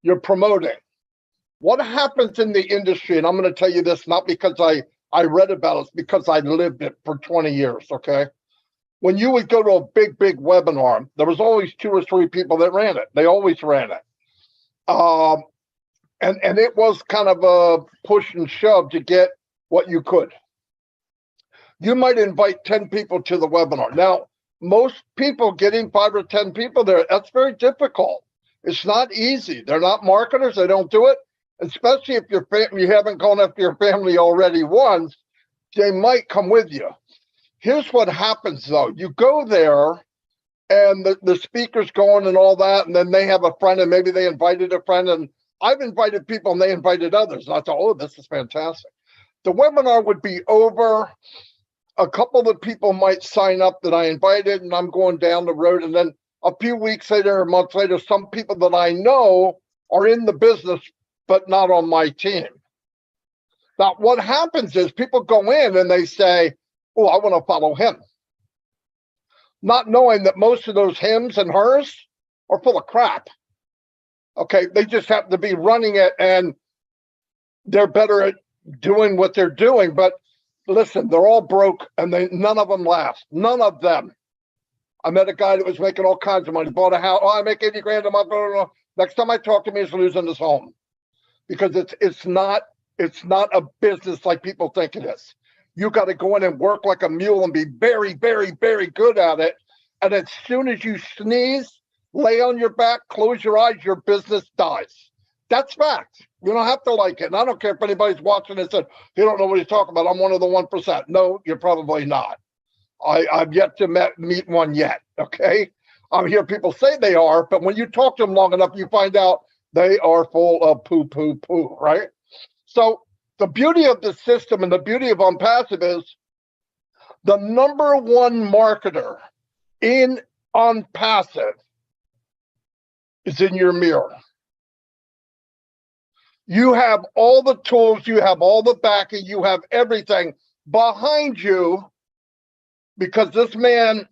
you're promoting. What happens in the industry, and I'm going to tell you this, not because I read about it, it's because I lived it for 20 years, okay? When you would go to a big webinar, there was always 2 or 3 people that ran it. They always ran it. And it was kind of a push and shove to get what you could. You might invite 10 people to the webinar. Now, most people getting 5 or 10 people there, that's very difficult. It's not easy. They're not marketers. They don't do it. Especially if you haven't gone after your family already once, they might come with you. Here's what happens, though. You go there, and the speaker's going and all that, and then they have a friend, and maybe they invited a friend, and I've invited people, and they invited others. And I thought, oh, this is fantastic. The webinar would be over. A couple of the people might sign up that I invited, and I'm going down the road, and then a few weeks later, a month later, some people that I know are in the business, but not on my team. Now, what happens is people go in and they say, oh, I want to follow him. Not knowing that most of those hims and hers are full of crap. Okay, they just happen to be running it and they're better at doing what they're doing. But listen, they're all broke and none of them last. None of them. I met a guy that was making all kinds of money, bought a house. Oh, I make 80 grand a month. Next time I talk to me, he's losing his home. Because it's not a business like people think it is. You got to go in and work like a mule and be very, very, very good at it. And as soon as you sneeze, lay on your back, close your eyes, your business dies. That's fact. You don't have to like it. And I don't care if anybody's watching and said, you don't know what he's talking about. I'm one of the 1%. No, you're probably not. I've yet to meet one yet, okay? I hear people say they are, but when you talk to them long enough, you find out they are full of poo, right? So the beauty of the system and the beauty of Onpassive is the number 1 marketer in Onpassive is in your mirror. You have all the tools, you have all the backing, you have everything behind you because this man,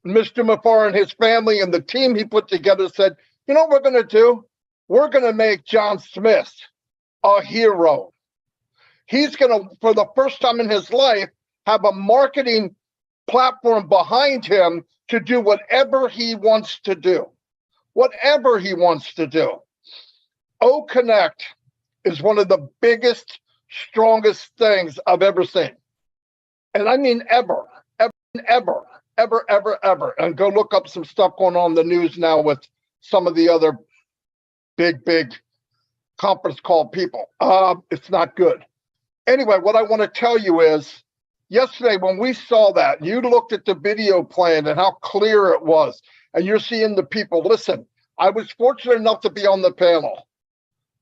Mr. Mafar, and his family and the team he put together said, you know what we're going to do? We're going to make John Smith a hero. He's going to, for the first time in his life, have a marketing platform behind him to do whatever he wants to do. Whatever he wants to do. O-Connect is one of the biggest, strongest things I've ever seen. And I mean ever. And go look up some stuff going on in the news now with some of the other big conference call people. It's not good. Anyway, what I want to tell you is, yesterday when we saw that, you looked at the video plan and how clear it was, and you're seeing the people. Listen, I was fortunate enough to be on the panel.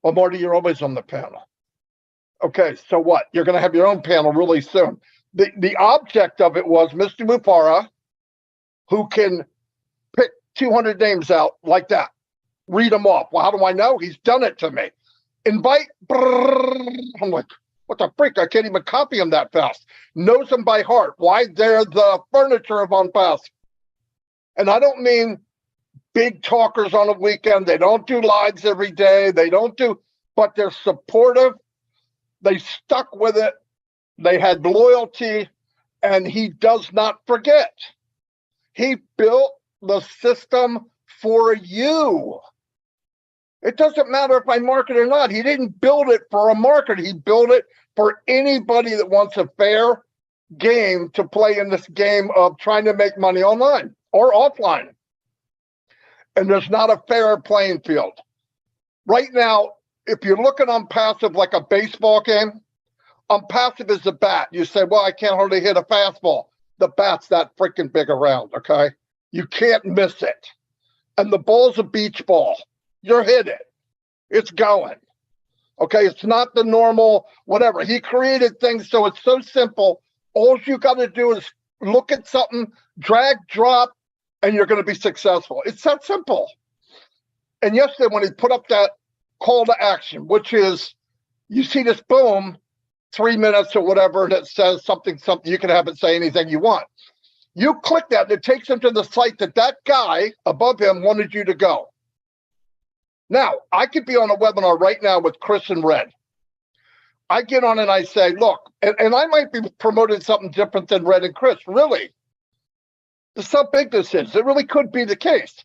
Well, Marty, you're always on the panel. Okay, so what? You're going to have your own panel really soon. The object of it was Mr. Mufara, who can pick 200 names out like that. Read them off. Well, how do I know? He's done it to me. Invite. I'm like, what the freak? I can't even copy them that fast. Knows them by heart. Why? They're the furniture of Onpassive. And I don't mean big talkers on a weekend. They don't do lives every day. They don't do, but they're supportive. They stuck with it. They had loyalty, and he does not forget. He built the system for you. It doesn't matter if I market or not. He didn't build it for a market. He built it for anybody that wants a fair game to play in this game of trying to make money online or offline. And there's not a fair playing field. Right now, if you're looking on Onpassive like a baseball game, Onpassive is the bat. You say, well, I can't hardly hit a fastball. The bat's that freaking big around, okay? You can't miss it. And the ball's a beach ball. You're hit it. It's going. Okay, it's not the normal whatever. He created things so it's so simple. All you got to do is look at something, drag, drop, and you're going to be successful. It's that simple. And yesterday when he put up that call to action, which is, you see this boom, 3 minutes or whatever, and it says something, you can have it say anything you want. You click that, and it takes him to the site that guy above him wanted you to go. Now, I could be on a webinar right now with Chris and Red. I get on and I say, look, and I might be promoting something different than Red and Chris. Really, this is how big this is. It really could be the case.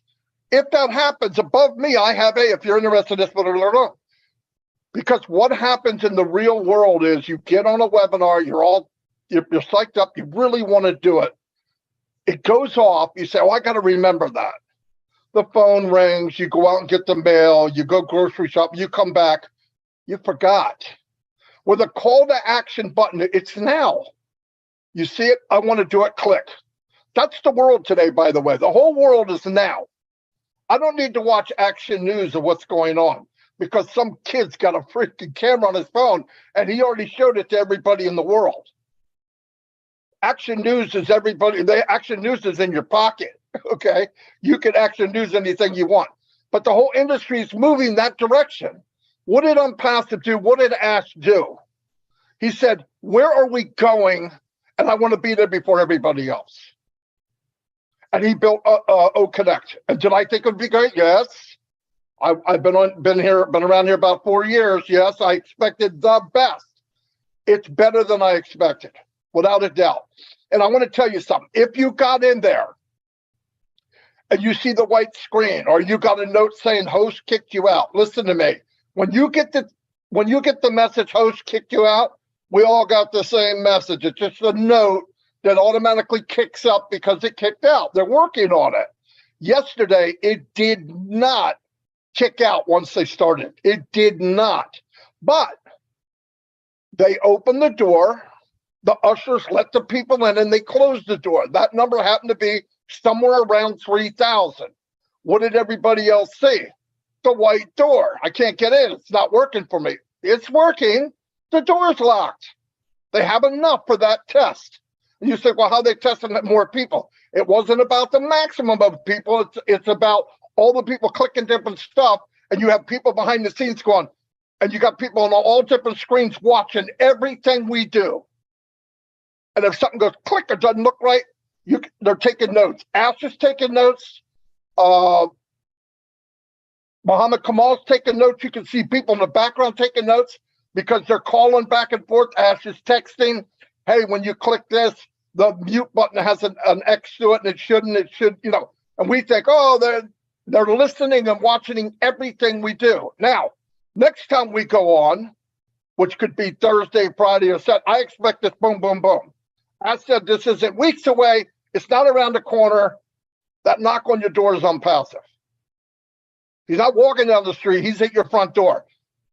If that happens, above me, I have if you're interested in this, blah, blah, blah, blah. Because what happens in the real world is you get on a webinar, you're psyched up, you really want to do it. It goes off, you say, oh, I got to remember that. The phone rings, you go out and get the mail, you go grocery shop, you come back, you forgot. With a call to action button, it's now. You see it, I want to do it, click. That's the world today, by the way. The whole world is now. I don't need to watch Action News of what's going on because some kid's got a freaking camera on his phone and he already showed it to everybody in the world. Action News is everybody. Action News is in your pocket, okay? You can Action News anything you want. But the whole industry is moving that direction. What did Onpassive do? What did Ash do? He said, where are we going? And I want to be there before everybody else. And he built O-Connect. And did I think it would be great? Yes. I've been around here about 4 years. Yes, I expected the best. It's better than I expected, without a doubt. And I want to tell you something. If you got in there and you see the white screen, or you got a note saying host kicked you out, listen to me. When you get the message host kicked you out, we all got the same message. It's just a note that automatically kicks up because it kicked out. They're working on it. Yesterday, it did not kick out once they started. It did not. But they opened the door. The ushers let the people in and they closed the door. That number happened to be somewhere around 3,000. What did everybody else see? The white door. I can't get in. It's not working for me. It's working. The door's locked. They have enough for that test. And you say, well, how are they testing more people? It wasn't about the maximum of people. It's about all the people clicking different stuff. And you have people behind the scenes going, and you got people on all different screens watching everything we do. And if something goes click or doesn't look right, they're taking notes. Ash is taking notes. Muhammad Kamal's taking notes. You can see people in the background taking notes because they're calling back and forth. Ash is texting, hey, when you click this, the mute button has an X to it, and it should, and we think, oh, they're listening and watching everything we do. Now, next time we go on, which could be Thursday, Friday, or Saturday, I expect this boom, boom, boom. I said this isn't weeks away. It's not around the corner. That knock on your door is Onpassive. He's not walking down the street. He's at your front door.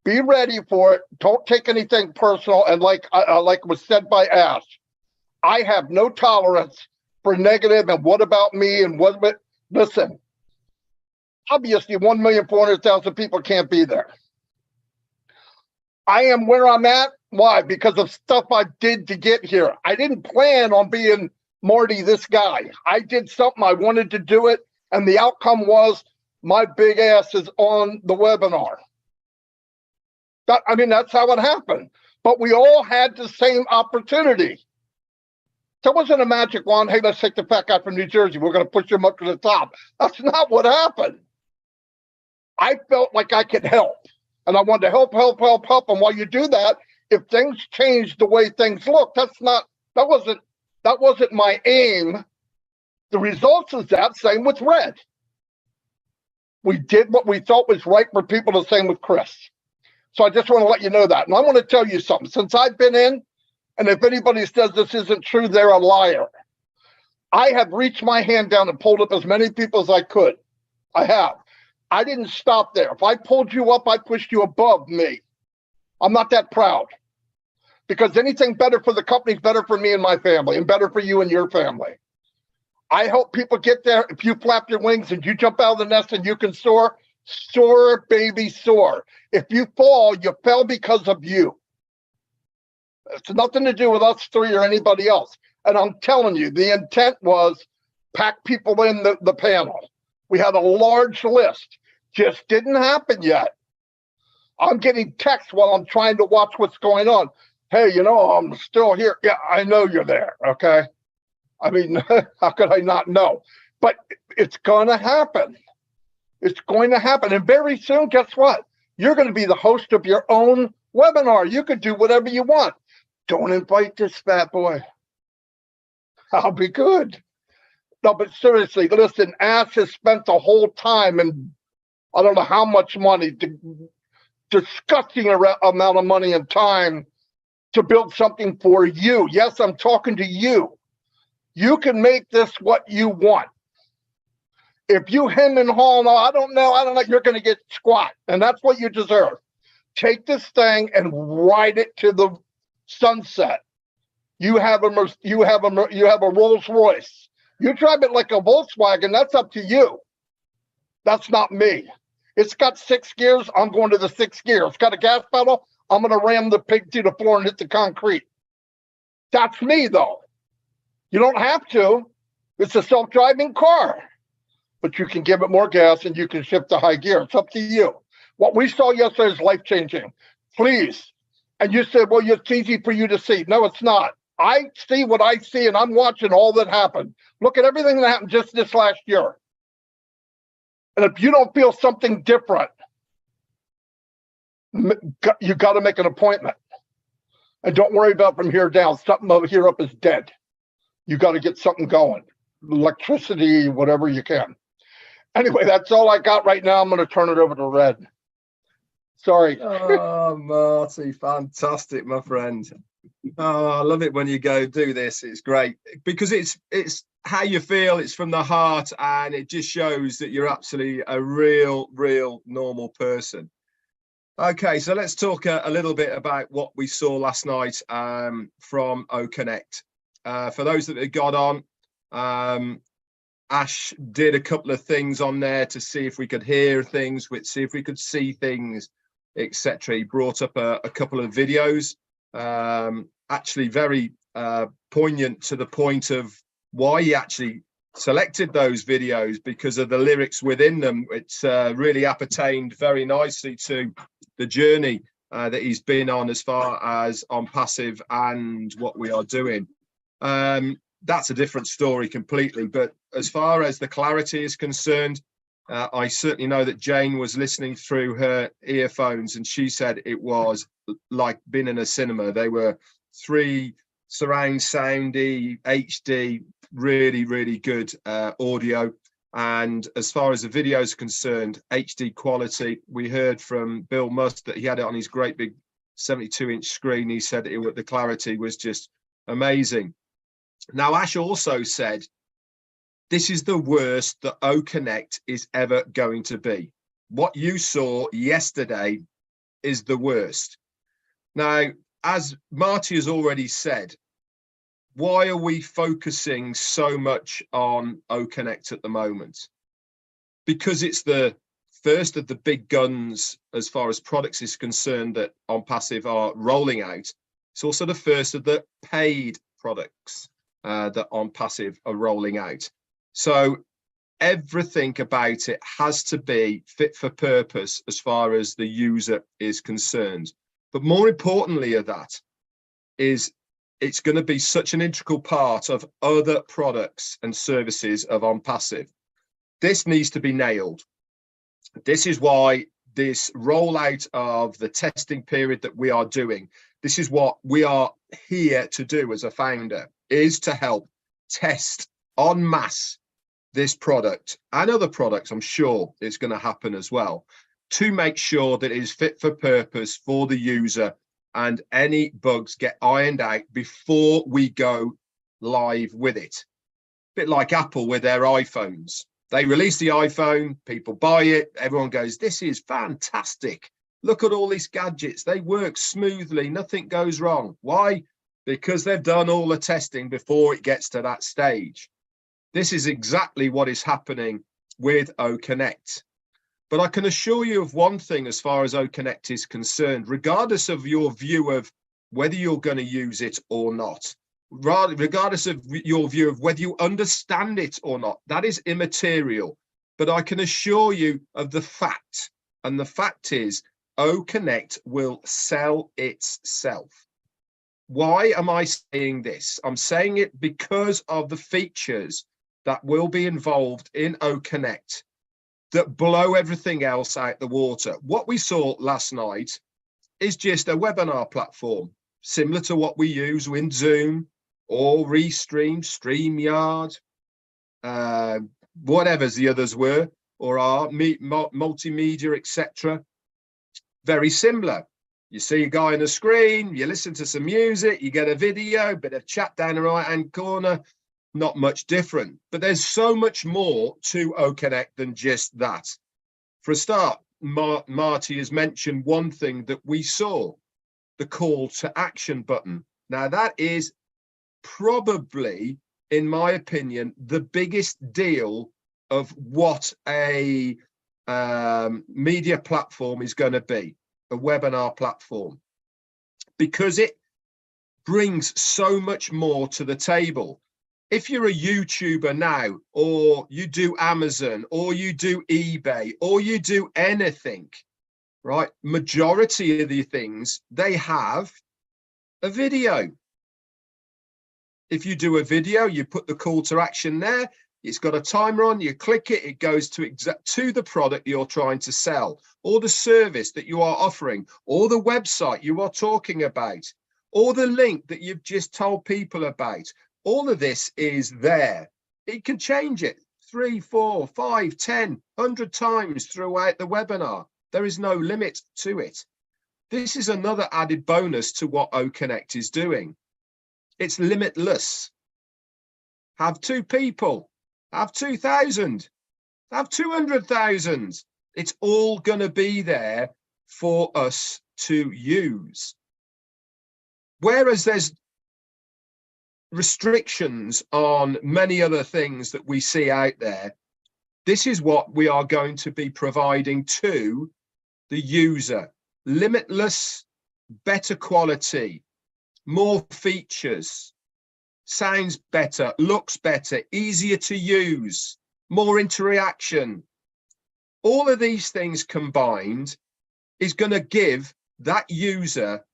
Be ready for it. Don't take anything personal. And like was said by Ash, I have no tolerance for negative and what about me and what. Listen, obviously 1,400,000 people can't be there. I am where I'm at. Why? Because of stuff I did to get here. I didn't plan on being Marty, this guy. I did something. I wanted to do it. And the outcome was my big ass is on the webinar. That's how it happened. But we all had the same opportunity. There wasn't a magic wand. Hey, let's take the fat guy from New Jersey. We're going to push him up to the top. That's not what happened. I felt like I could help. And I wanted to help. And while you do that, if things change the way things look, that wasn't my aim. The results is that same with Red. We did what we thought was right for people, the same with Chris. So I just want to let you know that. And I want to tell you something. Since I've been in, and if anybody says this isn't true, they're a liar. I have reached my hand down and pulled up as many people as I could. I have. I didn't stop there. If I pulled you up, I pushed you above me. I'm not that proud. Because anything better for the company is better for me and my family, and better for you and your family. I help people get there. If you flap your wings and you jump out of the nest and you can soar, soar, baby, soar. If you fall, you fell because of you. It's nothing to do with us three or anybody else. And I'm telling you, the intent was pack people in the panel. We had a large list. Just didn't happen yet. I'm getting texts while I'm trying to watch what's going on. Hey, I'm still here. Yeah, I know you're there, okay? How could I not know? But it's going to happen. It's going to happen. And very soon, guess what? You're going to be the host of your own webinar. You could do whatever you want. Don't invite this fat boy. I'll be good. No, but seriously, listen, Ash has spent the whole time and I don't know how much money, disgusting amount of money and time to build something for you. Yes, I'm talking to you. You can make this what you want. If you hem and haw, no, I don't know, you're going to get squat. And that's what you deserve. Take this thing and ride it to the sunset. You have a Rolls Royce. You drive it like a Volkswagen, that's up to you. That's not me. It's got 6 gears, I'm going to the 6th gear. It's got a gas pedal, I'm going to ram the pig to the floor and hit the concrete. That's me, though. You don't have to. It's a self-driving car. But you can give it more gas and you can shift to high gear. It's up to you. What we saw yesterday is life-changing. Please. And you said, well, it's easy for you to see. No, it's not. I see what I see, and I'm watching all that happened. Look at everything that happened just this last year. And if you don't feel something different, you got to make an appointment. And don't worry about from here down. Something over here up is dead. You got to get something going. Electricity, whatever you can. Anyway, that's all I got right now. I'm going to turn it over to Red. Sorry. Oh, Marty, fantastic, my friend. Oh, I love it when you go do this. It's great because it's how you feel. It's from the heart, and it just shows that you're absolutely a real normal person. Okay, so let's talk a little bit about what we saw last night from OConnect. For those that have got on, Ash did a couple of things on there to see if we could hear things, see if we could see things, etc. He brought up a couple of videos, actually very poignant to the point of why he actually selected those videos, because of the lyrics within them. It's really appertained very nicely to the journey that he's been on as far as Onpassive and what we are doing. That's a different story completely. But as far as the clarity is concerned, I certainly know that Jane was listening through her earphones and she said it was like being in a cinema. They were 3 surround soundy, HD, really good audio. And as far as the video is concerned, HD quality. We heard from Bill Must that he had it on his great big 72-inch screen. He said the clarity was just amazing. Now, Ash also said, this is the worst that OConnect is ever going to be. What you saw yesterday is the worst. Now, as Marty has already said, why are we focusing so much on OConnect at the moment? Because it's the first of the big guns as far as products is concerned that Onpassive are rolling out. It's also the first of the paid products that Onpassive are rolling out. So everything about it has to be fit for purpose as far as the user is concerned. But more importantly of that is it's going to be such an integral part of other products and services of Onpassive. This needs to be nailed. This is why this rollout of the testing period that we are doing, this is what we are here to do as a founder, is to help test en masse this product and other products. I'm sure it's going to happen as well, to make sure that it is fit for purpose for the user and any bugs get ironed out before we go live with it. A bit like Apple with their iPhones. They release the iPhone, people buy it, everyone goes, this is fantastic. Look at all these gadgets. They work smoothly. Nothing goes wrong. Why? Because they've done all the testing before it gets to that stage. This is exactly what is happening with OConnect. But I can assure you of one thing as far as OConnect is concerned, regardless of your view of whether you're going to use it or not, regardless of your view of whether you understand it or not, that is immaterial. But I can assure you of the fact, and the fact is OConnect will sell itself. Why am I saying this? I'm saying it because of the features that will be involved in OConnect that blow everything else out the water. What we saw last night is just a webinar platform, similar to what we use in Zoom or Restream, StreamYard, whatever the others were, or are, multimedia, etc. Very similar. You see a guy on the screen, you listen to some music, you get a video, bit of chat down the right-hand corner, not much different. But there's so much more to OConnect than just that. For a start, Marty has mentioned one thing that we saw, the call to action button. Now that is probably, in my opinion, the biggest deal of what a media platform is going to be, a webinar platform, because it brings so much more to the table. If you're a YouTuber now, or you do Amazon, or you do eBay, or you do anything, right? Majority of the things, they have a video. If you do a video, you put the call to action there, it's got a timer on, you click it, it goes to the product you're trying to sell, or the service that you are offering, or the website you are talking about, or the link that you've just told people about. All of this is there. It can change it 3, 4, 5, 10, 100 times throughout the webinar. There is no limit to it. This is another added bonus to what OConnect is doing. It's limitless. Have 2 people, have 2,000, have 200,000. It's all going to be there for us to use. Whereas there's restrictions on many other things that we see out there, this is what we are going to be providing to the user. Limitless, better quality, more features, sounds better, looks better, easier to use, more interaction. All of these things combined is going to give that user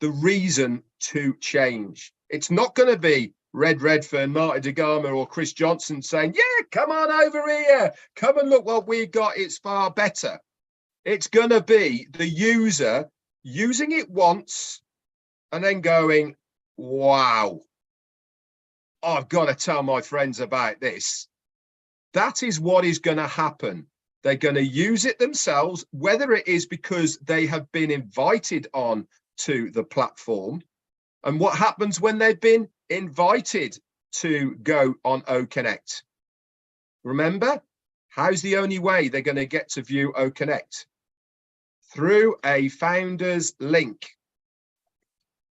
the reason to change. It's not going to be Red Redfern, Marty DeGarmo, or Chris Johnson saying, yeah, come on over here, come and look what we got, it's far better. It's going to be the user using it once and then going, wow, I've got to tell my friends about this. That is what is going to happen. They're going to use it themselves, whether it is because they have been invited on to the platform. And what happens when they've been invited to go on OConnect? Remember, how's the only way they're going to get to view OConnect? Through a founder's link.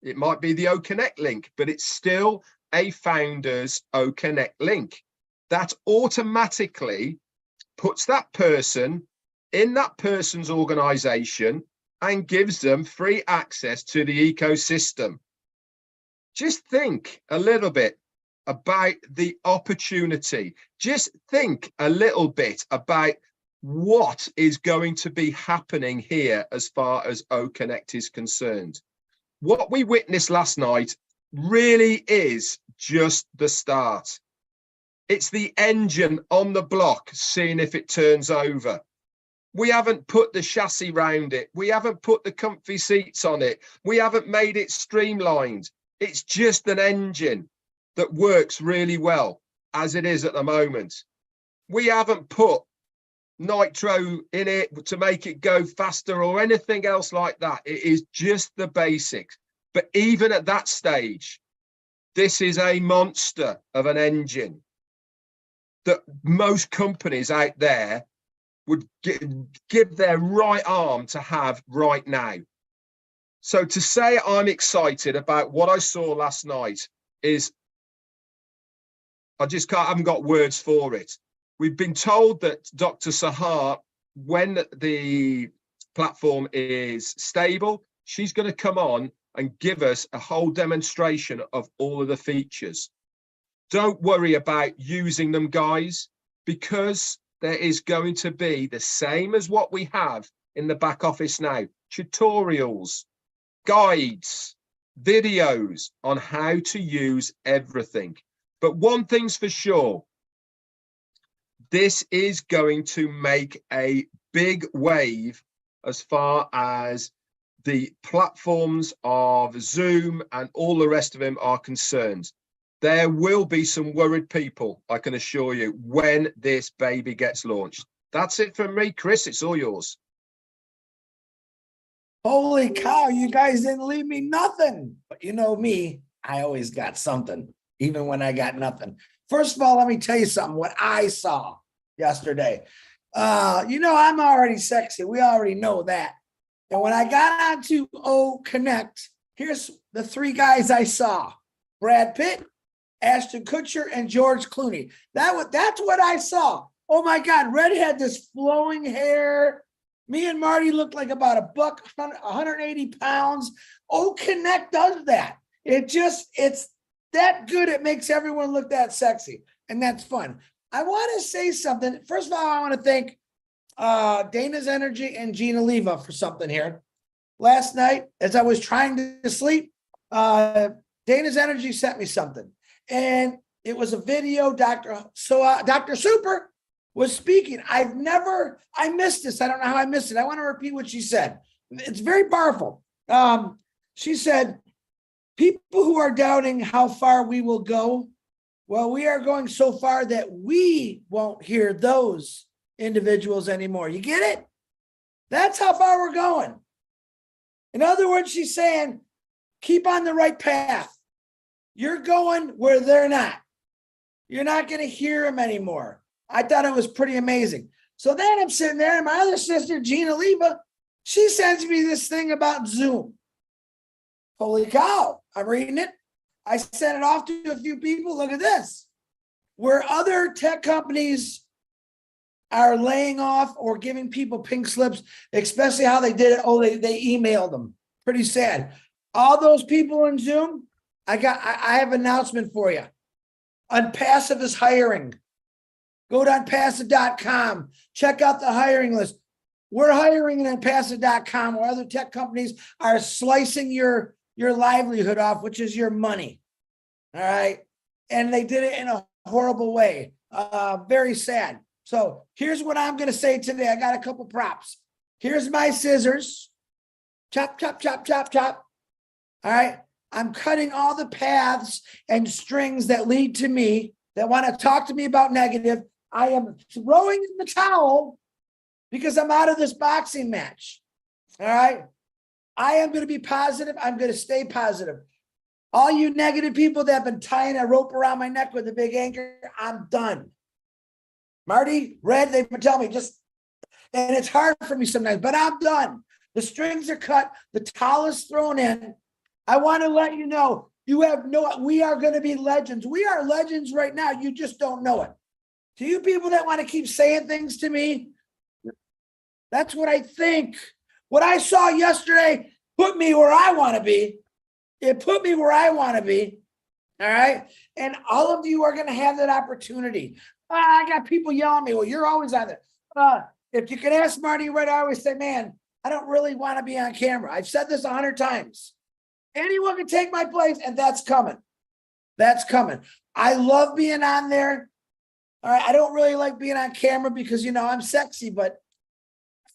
It might be the OConnect link, but it's still a founder's OConnect link. That automatically puts that person in that person's organization and gives them free access to the ecosystem. Just think a little bit about the opportunity. Just think a little bit about what is going to be happening here as far as OConnect is concerned. What we witnessed last night really is just the start. It's the engine on the block, seeing if it turns over. We haven't put the chassis round it. We haven't put the comfy seats on it. We haven't made it streamlined. It's just an engine that works really well as it is at the moment. We haven't put nitro in it to make it go faster or anything else like that. It is just the basics. But even at that stage, this is a monster of an engine that most companies out there would give their right arm to have right now. So to say I'm excited about what I saw last night is, I haven't got words for it. We've been told that Dr. Sahar, when the platform is stable, she's going to come on and give us a whole demonstration of all of the features. Don't worry about using them, guys, because there is going to be the same as what we have in the back office now. Tutorials, guides, videos on how to use everything. But one thing's for sure, This is going to make a big wave as far as the platforms of Zoom and all the rest of them are concerned. There will be some worried people, I can assure you, when this baby gets launched. That's it from me, Chris. It's all yours. Holy cow, you guys didn't leave me nothing. But you know me, I always got something, even when I got nothing. First of all, let me tell you something, what I saw yesterday. I'm already sexy. We already know that. And when I got onto O Connect, here's the three guys I saw: Brad Pitt, Ashton Kutcher, and George Clooney. That's what I saw. Oh my God, Red had this flowing hair. Me and Marty looked like about a buck, 180 pounds. O Connect does that. It's that good. It makes everyone look that sexy. And that's fun. I want to say something. First of all, I want to thank Dana's Energy and Gina Leva for something here. Last night, as I was trying to sleep, Dana's Energy sent me something. And it was a video. Dr. Super was speaking. I missed this. I don't know how I missed it. I want to repeat what she said. It's very powerful. She said, people who are doubting how far we will go, well, we are going so far that we won't hear those individuals anymore. You get it? That's how far we're going. In other words, she's saying, keep on the right path. You're going where they're not. You're not going to hear them anymore. I thought it was pretty amazing. So then I'm sitting there, and my other sister, Gina Leva, she sends me this thing about Zoom. Holy cow. I'm reading it. I sent it off to a few people. Look at this. Where other tech companies are laying off or giving people pink slips, especially how they did it. Oh, they emailed them. Pretty sad. All those people in Zoom, I have an announcement for you. Onpassive is hiring. Go to onpassive.com. Check out the hiring list. We're hiring at onpassive.com, where other tech companies are slicing your livelihood off, which is your money. All right. And they did it in a horrible way. Very sad. So here's what I'm going to say today. I got a couple props. Here's my scissors. Chop, chop, chop, chop, chop. All right. I'm cutting all the paths and strings that lead to me, that want to talk to me about negative. I am throwing in the towel because I'm out of this boxing match. All right. I am going to be positive. I'm going to stay positive. All you negative people that have been tying a rope around my neck with a big anchor, I'm done. Marty, Red, they've been telling me and it's hard for me sometimes, but I'm done. The strings are cut. The towel is thrown in. I want to let you know, we are going to be legends. We are legends right now. You just don't know it. To you people that want to keep saying things to me, that's what I think. What I saw yesterday put me where I want to be. It put me where I want to be. All right. And all of you are going to have that opportunity. I got people yelling at me. Well, you're always on there. If you can ask Marty Red, I always say, man, I don't really want to be on camera. I've said this 100 times. Anyone can take my place, and that's coming. That's coming. I love being on there. All right. I don't really like being on camera because, I'm sexy, but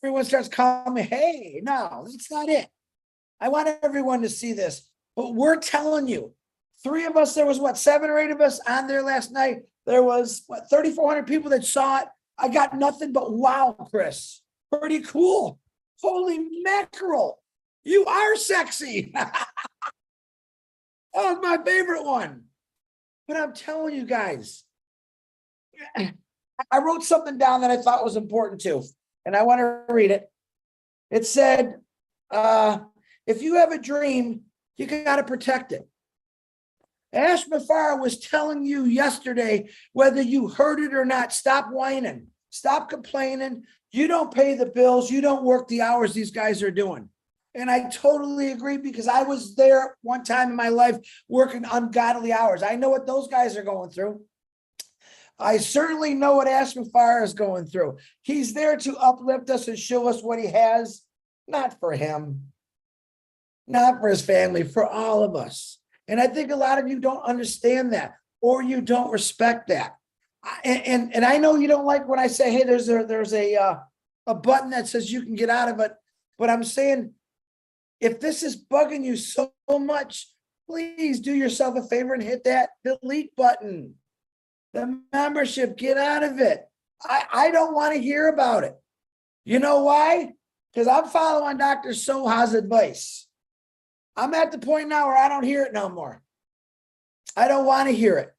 everyone starts calling me, hey, no, that's not it. I want everyone to see this. But we're telling you, 3 of us, there was 7 or 8 of us on there last night. There was 3,400 people that saw it. I got nothing but wow, Chris. Pretty cool. Holy mackerel. You are sexy. That was my favorite one. But I'm telling you guys, I wrote something down that I thought was important too, and I want to read it. It said, if you have a dream, you got to protect it. Ash Mafar was telling you yesterday, whether you heard it or not, stop whining, stop complaining. You don't pay the bills. You don't work the hours these guys are doing. And I totally agree, because I was there one time in my life working ungodly hours. I know what those guys are going through. I certainly know what Ash Mafar is going through. He's there to uplift us and show us what he has, not for him, not for his family, for all of us. And I think a lot of you don't understand that, or you don't respect that. And I know you don't like when I say, hey, there's a button that says you can get out of it, but I'm saying, if this is bugging you so much, please do yourself a favor and hit that delete button. The membership, get out of it. I don't want to hear about it. You know why? Because I'm following Dr. Soha's advice. I'm at the point now where I don't hear it no more. I don't want to hear it.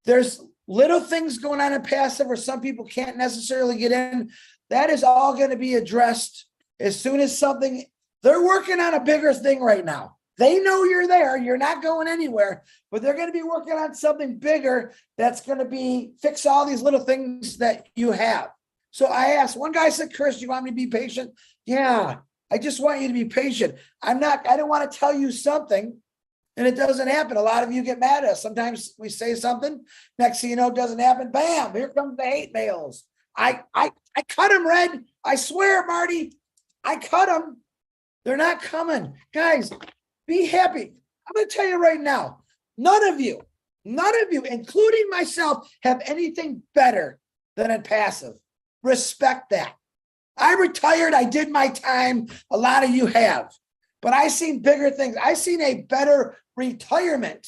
There's little things going on in passive where some people can't necessarily get in. That is all going to be addressed as soon as something, they're working on a bigger thing right now. They know you're there. You're not going anywhere, but they're going to be working on something bigger that's going to be fix all these little things that you have. So I asked, one guy said, Chris, you want me to be patient? Yeah, I just want you to be patient. I don't want to tell you something and it doesn't happen. A lot of you get mad at us. Sometimes we say something, next thing you know, it doesn't happen. Bam, here comes the hate mails. I cut them, Red. I swear, Marty, I cut them. They're not coming. Guys, be happy. I'm going to tell you right now, none of you, including myself, have anything better than a passive. Respect that. I retired. I did my time. A lot of you have. But I seen bigger things. I seen a better retirement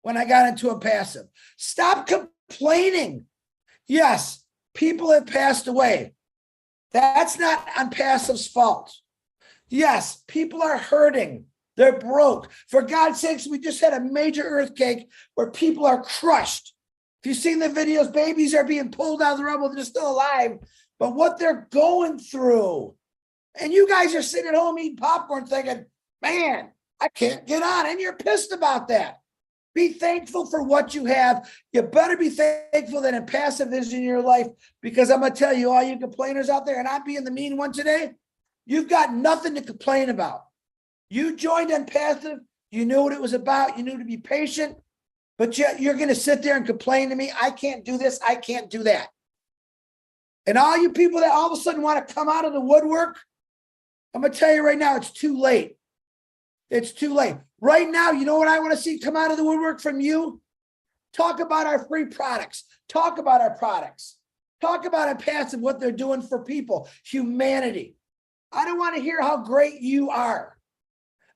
when I got into a passive. Stop complaining. Yes, people have passed away. That's not Onpassive's fault. Yes, people are hurting. They're broke. For God's sakes, we just had a major earthquake where people are crushed. If you've seen the videos, babies are being pulled out of the rubble. They're still alive. But what they're going through, and you guys are sitting at home eating popcorn thinking, man, I can't get on. And you're pissed about that. Be thankful for what you have. You better be thankful that Onpassive is in your life, because I'm going to tell you, all you complainers out there, and I'm being the mean one today, you've got nothing to complain about. You joined Onpassive. You knew what it was about. You knew to be patient. But yet you're going to sit there and complain to me, I can't do this, I can't do that. And all you people that all of a sudden want to come out of the woodwork, I'm going to tell you right now, it's too late. It's too late. Right now, you know what I want to see come out of the woodwork from you? Talk about our free products. Talk about our products. Talk about Onpassive, what they're doing for people, humanity. I don't want to hear how great you are.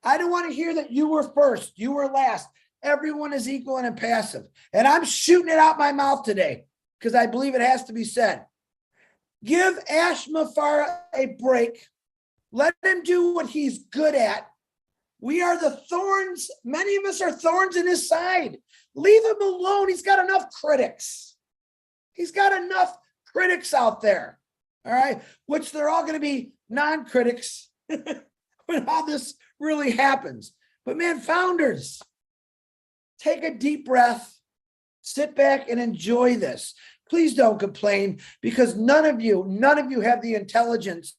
I don't want to hear that you were first, you were last. Everyone is equal and Onpassive. And I'm shooting it out my mouth today because I believe it has to be said. Give Ash Mafara a break. Let him do what he's good at. We are the thorns. Many of us are thorns in his side. Leave him alone. He's got enough critics. He's got enough critics out there. All right. Which they're all going to be non-critics when all this really happens. But man, founders, take a deep breath, sit back and enjoy this. Please don't complain, because none of you have the intelligence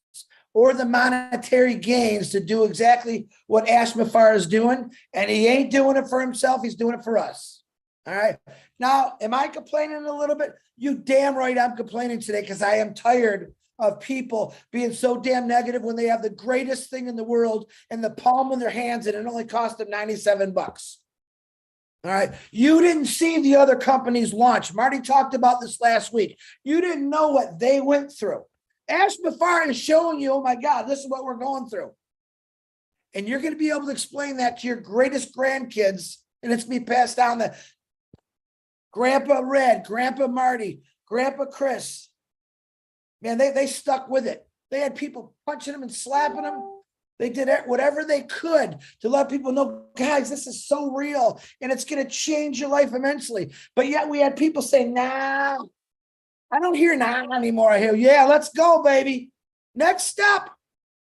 or the monetary gains to do exactly what Ash Mafara is doing. And he ain't doing it for himself. He's doing it for us. All right. Now, am I complaining a little bit? You damn right I'm complaining today, because I am tired of people being so damn negative when they have the greatest thing in the world in the palm of their hands and it only cost them $97. All right. You didn't see the other companies launch. Marty talked about this last week. You didn't know what they went through. Ash Mafara is showing you, oh my God, this is what we're going through. And you're going to be able to explain that to your greatest grandkids, and it's going to be passed down to Grandpa Red, Grandpa Marty, Grandpa Chris. Man, they stuck with it. They had people punching them and slapping them. They did whatever they could to let people know, guys, this is so real and it's going to change your life immensely. But yet we had people say, nah, I don't hear nah anymore. I hear, yeah, let's go, baby. Next step.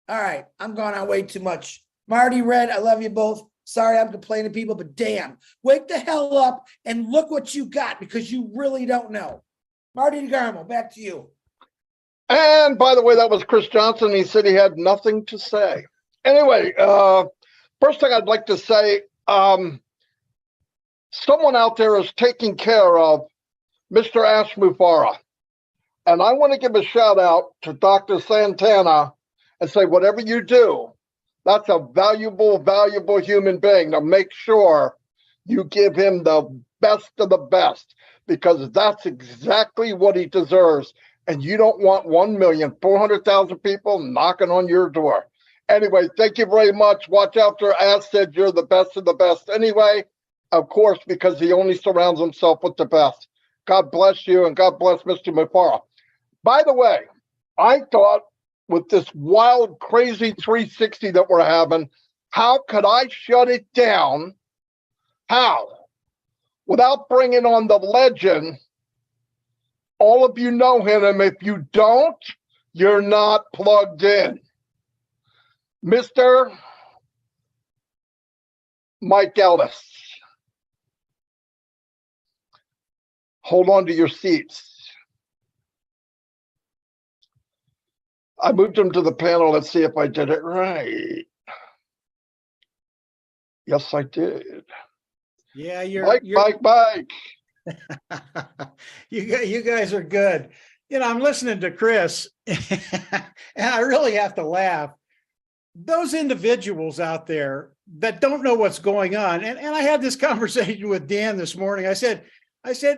All right, I'm going on way too much. Marty, Red, I love you both. Sorry I'm complaining, people, but damn, wake the hell up and look what you got, because you really don't know. Marty DeGarmo, back to you. And by the way, that was Chris Johnson. He said he had nothing to say. Anyway, first thing I'd like to say, someone out there is taking care of Mr. Ash Mafara. And I want to give a shout out to Dr. Santana and say, whatever you do, that's a valuable, valuable human being. To make sure you give him the best of the best. because that's exactly what he deserves. And you don't want 1,400,000 people knocking on your door. Anyway, thank you very much. Watch out for Ash said you're the best of the best anyway, of course, because he only surrounds himself with the best. God bless you, and God bless Mr. Mufara. By the way, I thought with this wild, crazy 360 that we're having, how could I shut it down? How? Without bringing on the legend. All of you know him, and if you don't, you're not plugged in. Mr. Mike Ellis. Hold on to your seats. I moved him to the panel. Let's see if I did it right. Yes, I did. Yeah, Mike. You guys are good. You know, I'm listening to Chris, and I really have to laugh. Those individuals out there that don't know what's going on, and I had this conversation with Dan this morning. I said,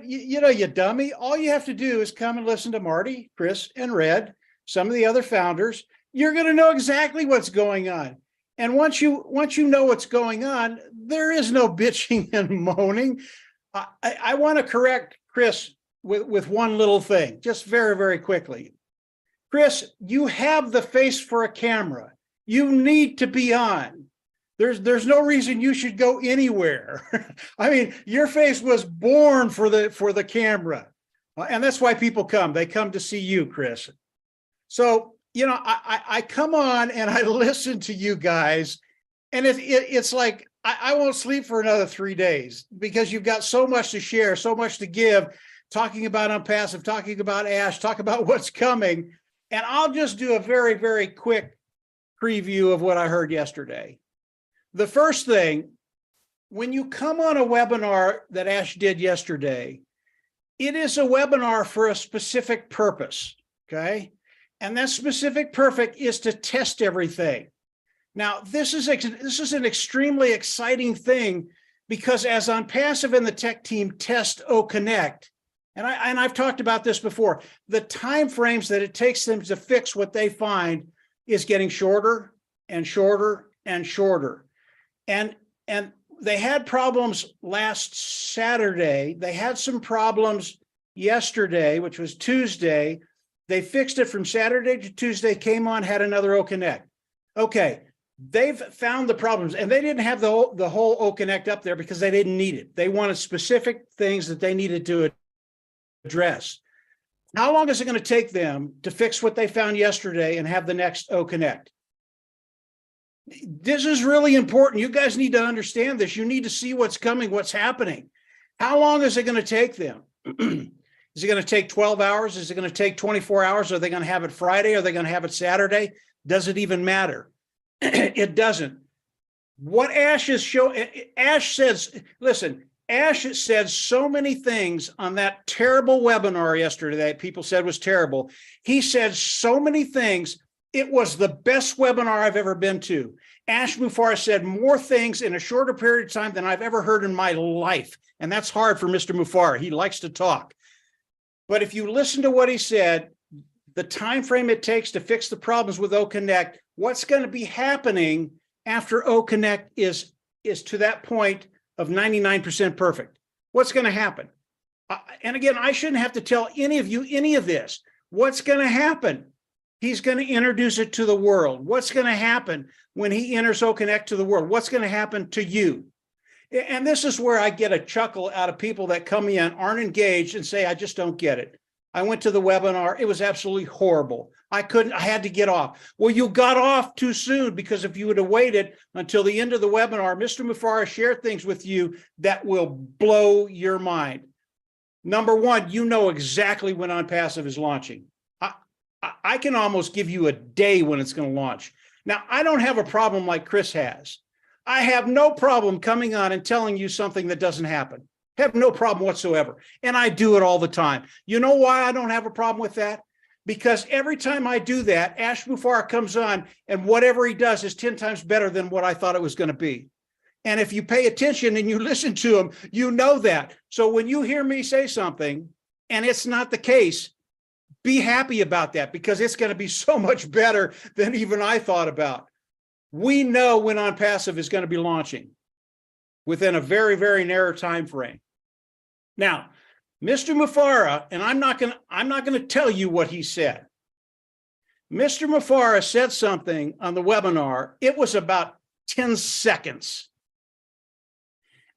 you know, you dummy, all you have to do is come and listen to Marty, Chris, and Red, some of the other founders. You're going to know exactly what's going on. And once you know what's going on, there is no bitching and moaning. I want to correct Chris with one little thing, just very, very quickly. Chris, you have the face for a camera. You need to be on. There's no reason you should go anywhere. I mean, your face was born for the camera. And that's why people come. They come to see you, Chris. So, you know, I come on and I listen to you guys, and it's like, I won't sleep for another 3 days because you've got so much to share, so much to give, talking about Onpassive, talking about Ash, talk about what's coming. And I'll just do a very, very quick preview of what I heard yesterday. The first thing, when you come on a webinar that Ash did yesterday, it is a webinar for a specific purpose, okay? And that specific purpose is to test everything. Now, this is an extremely exciting thing because as Onpassive and the tech team test OConnect, and I've talked about this before, the time frames that it takes them to fix what they find is getting shorter and shorter and shorter. And they had problems last Saturday. They had some problems yesterday, which was Tuesday. They fixed it from Saturday to Tuesday, came on, had another OConnect. Okay, they've found the problems, and they didn't have the whole OConnect up there because they didn't need it. They wanted specific things that they needed to address. How long is it going to take them to fix what they found yesterday and have the next OConnect? This is really important. You guys need to understand this. You need to see what's coming, what's happening. How long is it going to take them? Is it going to take 12 hours? Is it going to take 24 hours? Are they going to have it Friday? Are they going to have it Saturday? Does it even matter? It doesn't. What Ash is showing, Ash says, listen, Ash said so many things on that terrible webinar yesterday that people said was terrible. He said so many things. It was the best webinar I've ever been to. Ash Mufara said more things in a shorter period of time than I've ever heard in my life. And that's hard for Mr. Mufara. He likes to talk. But if you listen to what he said, the time frame it takes to fix the problems with OConnect, what's going to be happening after OConnect is to that point of 99% perfect. What's going to happen? And again, I shouldn't have to tell any of you any of this. What's going to happen? He's going to introduce it to the world. What's going to happen when he enters OConnect to the world? What's going to happen to you? And this is where I get a chuckle out of people that come in, aren't engaged, and say, I just don't get it. I went to the webinar. It was absolutely horrible. I had to get off. Well, you got off too soon, because if you would have waited until the end of the webinar, Mr. Mufara shared things with you that will blow your mind. Number one, you know exactly when Onpassive is launching. I can almost give you a day when it's going to launch. Now, I don't have a problem like Chris has. I have no problem coming on and telling you something that doesn't happen. I have no problem whatsoever. And I do it all the time. You know why I don't have a problem with that? Because every time I do that, Ash Mufara comes on and whatever he does is 10 times better than what I thought it was going to be. And if you pay attention and you listen to them, you know that. So when you hear me say something and it's not the case, be happy about that, because it's going to be so much better than even I thought about. We know when Onpassive is going to be launching within a very, very narrow time frame. Now, Mr. Mufara, and I'm not going to tell you what he said. Mr. Mufara said something on the webinar. It was about 10 seconds.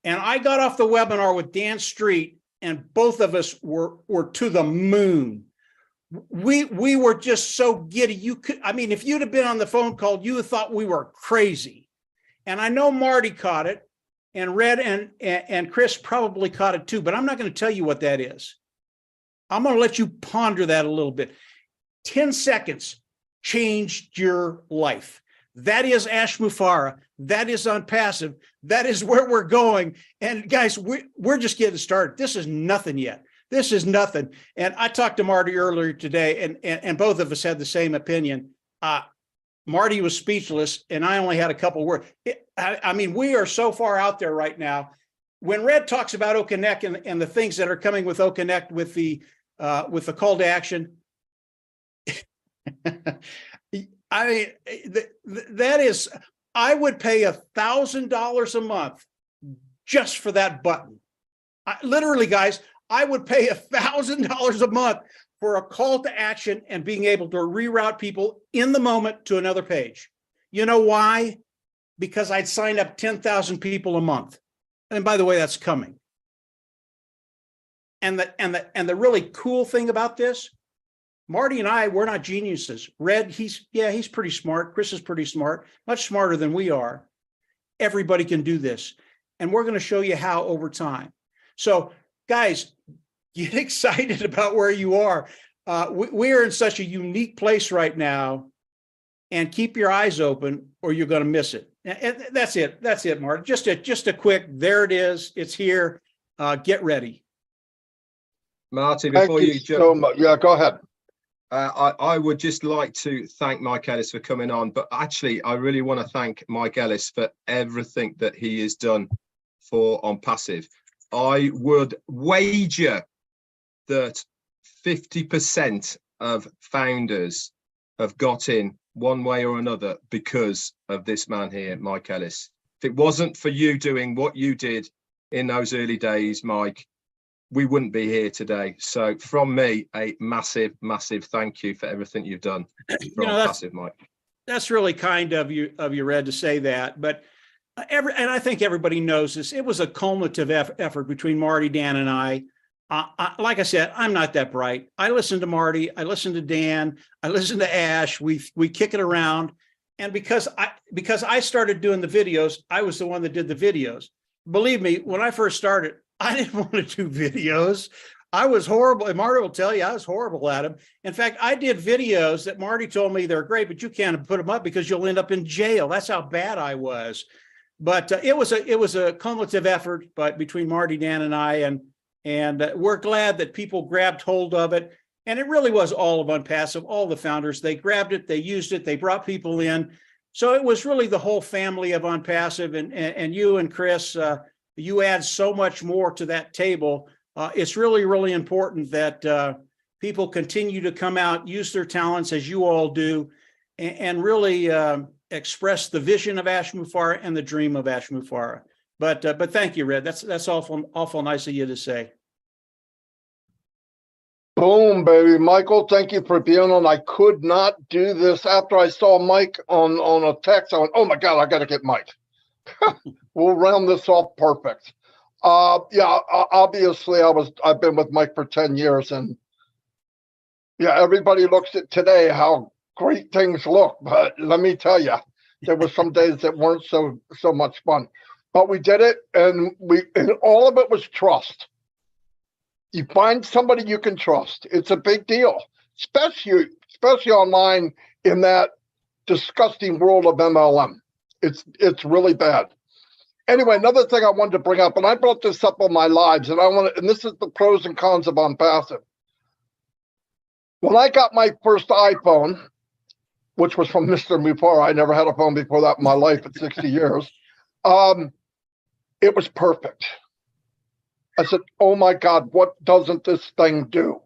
And I got off the webinar with Dan Street, and both of us were to the moon. We were just so giddy. If you'd have been on the phone call, you would have thought we were crazy. And I know Marty caught it, and Red and Chris probably caught it too, but I'm not going to tell you what that is. I'm going to let you ponder that a little bit. 10 seconds changed your life. That is Ash Mufara. That is Onpassive. That is where we're going. And guys, we're just getting started. This is nothing yet. This is nothing. And I talked to Marty earlier today, and both of us had the same opinion. Marty was speechless, and I only had a couple words. We are so far out there right now. When Red talks about OConnect and the things that are coming with OConnect with the call to action, that is, I would pay $1,000 a month just for that button. Literally, guys, I would pay $1,000 a month for a call to action and being able to reroute people in the moment to another page. You know why? Because I'd sign up 10,000 people a month. And by the way, that's coming. And the really cool thing about this, Marty and I, we're not geniuses. Red, he's pretty smart. Chris is pretty smart, much smarter than we are. Everybody can do this. And we're going to show you how over time. So guys, get excited about where you are. We are in such a unique place right now, and keep your eyes open or you're going to miss it. And that's it. That's it, Marty. Just a quick, there it is. It's here. Get ready. Marty, before Thank you so much. Yeah, go ahead. I would just like to thank Mike Ellis for coming on, but actually I really want to thank Mike Ellis for everything that he has done for Onpassive. I would wager that 50% of founders have got in one way or another because of this man here, Mike Ellis. If it wasn't for you doing what you did in those early days, Mike, we wouldn't be here today. So from me, a massive, massive thank you for everything you've done for Onpassive, Mike. That's really kind of you, Red, to say that. But and I think everybody knows this. It was a cumulative effort between Marty, Dan, and I. Like I said, I'm not that bright. I listen to Marty, I listen to Dan, I listen to Ash. We kick it around, and because I started doing the videos, I was the one that did the videos. Believe me, when I first started, I didn't want to do videos. I was horrible, and Marty will tell you I was horrible at them. In fact, I did videos that Marty told me they're great, but you can't put them up because you'll end up in jail. That's how bad I was. But it was a cumulative effort, but between Marty, Dan, and I, and we're glad that people grabbed hold of it. And it really was all of Onpassive, all the founders. They grabbed it, they used it, they brought people in. So it was really the whole family of Onpassive, and you and Chris, you add so much more to that table. It's really, really important that people continue to come out, use their talents as you all do, and really express the vision of Ash Mufara and the dream of Ash Mufara. But thank you, Red. That's awful nice of you to say. Boom, baby. Michael, thank you for being on. I could not do this after I saw Mike on a text. I went, oh my God, I got to get Mike. We'll round this off perfect. Yeah, obviously I've been with Mike for 10 years, and yeah, everybody looks at today how great things look, but let me tell you, there were some days that weren't so much fun. But we did it, and all of it was trust. You find somebody you can trust. It's a big deal, especially online in that disgusting world of MLM. It's really bad. Anyway, another thing I wanted to bring up, and I brought this up on my lives, and this is the pros and cons of Onpassive. When I got my first iPhone, which was from Mr. Mufara, I never had a phone before that in my life at 60 years. It was perfect. I said, oh my God, what doesn't this thing do?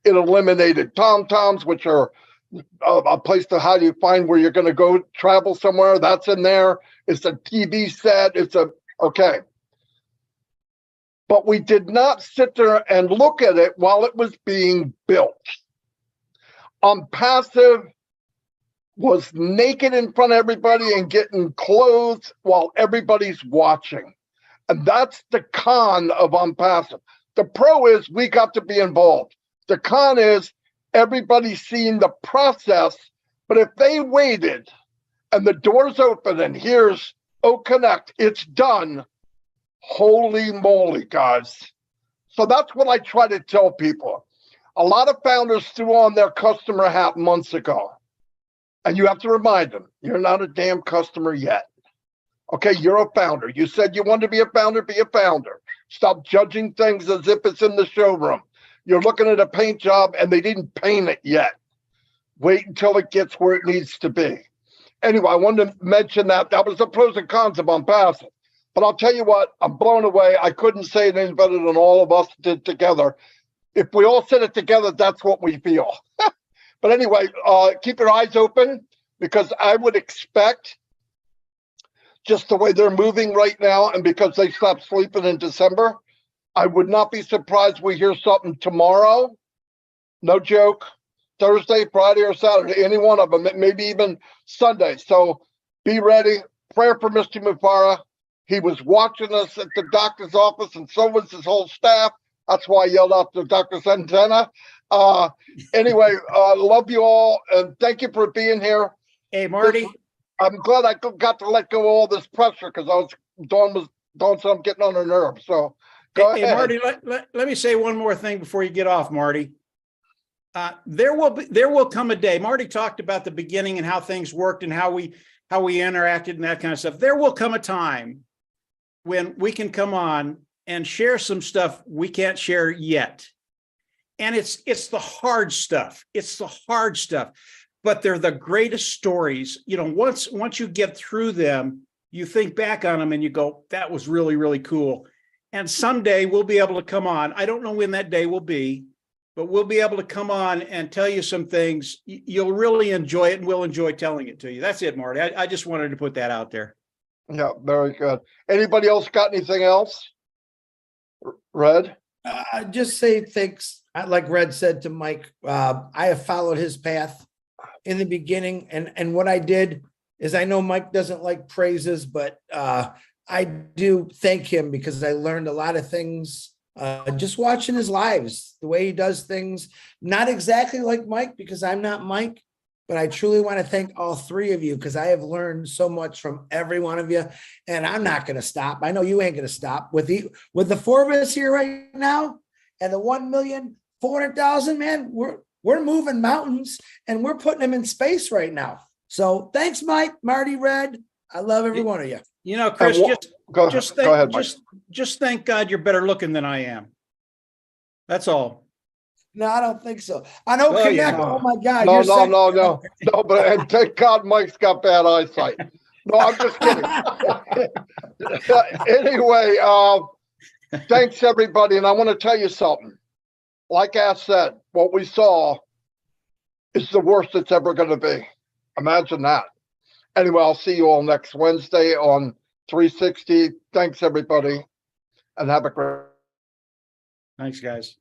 It eliminated tom-toms, which are a place to how do you find where you're going to go travel somewhere. That's in there. It's a TV set. Okay. But we did not sit there and look at it while it was being built. Onpassive was naked in front of everybody and getting clothes while everybody's watching. And that's the con of Onpassive. The pro is we got to be involved. The con is everybody's seeing the process, but if they waited and the door's open and here's Connect, it's done. Holy moly, guys. So that's what I try to tell people. A lot of founders threw on their customer hat months ago. And you have to remind them, you're not a damn customer yet. Okay, you're a founder. You said you wanted to be a founder, be a founder. Stop judging things as if it's in the showroom. You're looking at a paint job and they didn't paint it yet. Wait until it gets where it needs to be. Anyway, I wanted to mention that. That was the pros and cons of Onpassive. But I'll tell you what, I'm blown away. I couldn't say it any better than all of us did together. If we all said it together, that's what we feel. But anyway, keep your eyes open, because I would expect, just the way they're moving right now, and because they stopped sleeping in December, I would not be surprised we hear something tomorrow. No joke. Thursday, Friday, or Saturday, any one of them, maybe even Sunday. So be ready. Prayer for Mr. Mufara. He was watching us at the doctor's office, and so was his whole staff. That's why I yelled out to Dr. Santana. Anyway, love you all, and thank you for being here. Hey, Marty. I'm glad I got to let go of all this pressure, because Dawn was doing something getting on her nerves. So go ahead. Hey, Marty, let me say one more thing before you get off, Marty. There will come a day. Marty talked about the beginning and how things worked and how we interacted and that kind of stuff. There will come a time when we can come on and share some stuff we can't share yet. And it's the hard stuff. It's the hard stuff, but they're the greatest stories. You know, once you get through them, you think back on them and you go, that was really, really cool. And someday we'll be able to come on. I don't know when that day will be, but we'll be able to come on and tell you some things. You'll really enjoy it, and we'll enjoy telling it to you. That's it, Marty. I just wanted to put that out there. Yeah, very good. Anybody else got anything else? Red? Just say thanks. Like Red said to Mike, I have followed his path in the beginning. And what I did is, I know Mike doesn't like praises, but I do thank him, because I learned a lot of things just watching his lives, the way he does things. Not exactly like Mike, because I'm not Mike, but I truly want to thank all three of you, because I have learned so much from every one of you, and I'm not going to stop. I know you ain't going to stop. With the four of us here right now, and the 1,400,000, man, we're moving mountains, and we're putting them in space right now. So thanks, Mike, Marty, Red. I love every one of you. You know, Chris, go ahead, Mike. Just thank God you're better looking than I am. That's all. No, I don't think so. I know. Oh, Connect. yeah. Oh my God. No. But and thank God Mike's got bad eyesight. No, I'm just kidding. Anyway, thanks everybody, and I want to tell you something. Like I said, what we saw is the worst it's ever going to be. Imagine that. Anyway, I'll see you all next Wednesday on 360. Thanks everybody, and have a great. Thanks, guys.